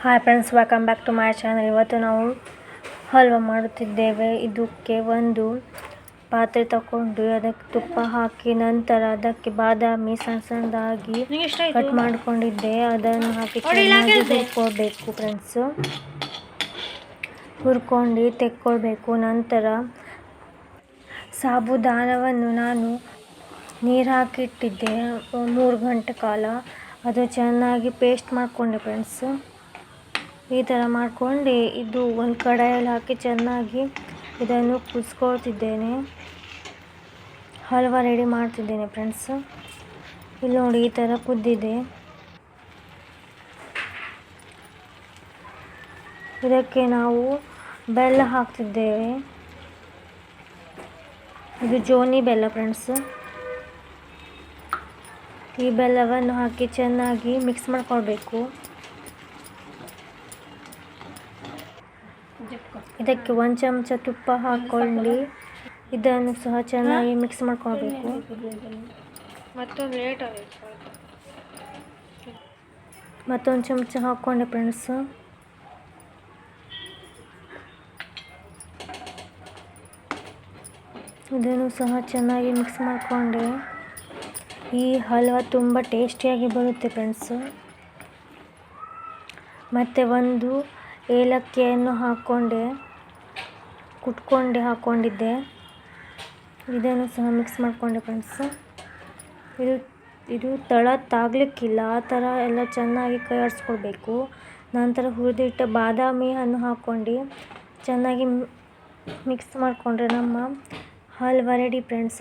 Hi friends, welcome back to my channel. ಇವತ್ತು ನಾವು ಹಲ್ವಾ ಮಾಡುತ್ತಿದ್ದೇವೆ. ಇದಕ್ಕೆ ಒಂದು ಪಾತ್ರೆ ತಗೊಂಡು ಅದಕ್ಕೆ ತುಪ್ಪ ಹಾಕಿ ನಂತರ ಅದಕ್ಕೆ ಬಾದಾಮಿ ಸಣ್ಣ ಸಣ್ಣದಾಗಿ ಕಟ್ ಮಾಡ್ಕೊಂಡಿದ್ದೆ ಅದನ್ನು ಹಾಕಿ ಚೆನ್ನಾಗಿ ಹುರ್ಕೊಳ್ಬೇಕು ಫ್ರೆಂಡ್ಸು. ಹುರ್ಕೊಂಡು ತೆಕ್ಕೊಳ್ಬೇಕು. ನಂತರ ಸಾಬುದಾನವನ್ನು ನಾನು ನೀರು ಹಾಕಿಟ್ಟಿದ್ದೆ 3 ಗಂಟೆ ಕಾಲ. ಅದು ಚೆನ್ನಾಗಿ ಪೇಸ್ಟ್ ಮಾಡಿಕೊಂಡೆ ಫ್ರೆಂಡ್ಸು. ಈ ಥರ ಮಾಡಿಕೊಂಡು ಇದು ಒಂದು ಕಡಾಯಲ್ಲಿ ಹಾಕಿ ಚೆನ್ನಾಗಿ ಇದನ್ನು ಕುದಿಸ್ಕೊಳ್ತಿದ್ದೇನೆ. ಹಲ್ವಾ ರೆಡಿ ಮಾಡ್ತಿದ್ದೇನೆ ಫ್ರೆಂಡ್ಸು. ಇಲ್ಲಿ ನೋಡಿ, ಈ ಥರ ಕುದ್ದಿದೆ. ಇದಕ್ಕೆ ನಾವು ಬೆಲ್ಲ ಹಾಕ್ತಿದ್ದೇವೆ. ಇದು ಜೋನಿ ಬೆಲ್ಲ ಫ್ರೆಂಡ್ಸು. ಈ ಬೆಲ್ಲವನ್ನು ಹಾಕಿ ಚೆನ್ನಾಗಿ ಮಿಕ್ಸ್ ಮಾಡ್ಕೊಳ್ಬೇಕು. ಇದಕ್ಕೆ 1 ಚಮಚ ತುಪ್ಪ ಹಾಕ್ಕೊಂಡು ಇದನ್ನು ಸಹ ಚೆನ್ನಾಗಿ ಮಿಕ್ಸ್ ಮಾಡ್ಕೊಳ್ಬೇಕು. ಮತ್ತೊಂದು ಚಮಚ ಹಾಕ್ಕೊಂಡೆ ಫ್ರೆಂಡ್ಸು. ಇದನ್ನು ಸಹ ಚೆನ್ನಾಗಿ ಮಿಕ್ಸ್ ಮಾಡಿಕೊಂಡೆ. ಈ ಹಲ್ವಾ ತುಂಬ ಟೇಸ್ಟಿಯಾಗಿ ಬರುತ್ತೆ ಫ್ರೆಂಡ್ಸು. ಮತ್ತು ಒಂದು ಏಲಕ್ಕಿಯನ್ನು ಹಾಕ್ಕೊಂಡಿದ್ದೆ. ಇದನ್ನು ಸಹ ಮಿಕ್ಸ್ ಮಾಡಿಕೊಂಡೆ ಫ್ರೆಂಡ್ಸು. ಇದು ತಳ ತಾಗಲಿಕ್ಕಿಲ್ಲ, ಆ ಥರ ಎಲ್ಲ ಚೆನ್ನಾಗಿ ಕೈ ಆಡಿಸ್ಕೊಳ್ಬೇಕು. ನಂತರ ಹುರಿದಿಟ್ಟ ಬಾದಾಮಿಯನ್ನು ಹಾಕ್ಕೊಂಡು ಚೆನ್ನಾಗಿ ಮಿಕ್ಸ್ ಮಾಡಿಕೊಂಡ್ರೆ ನಮ್ಮ ಹಲ್ವಾ ರೆಡಿ ಫ್ರೆಂಡ್ಸು.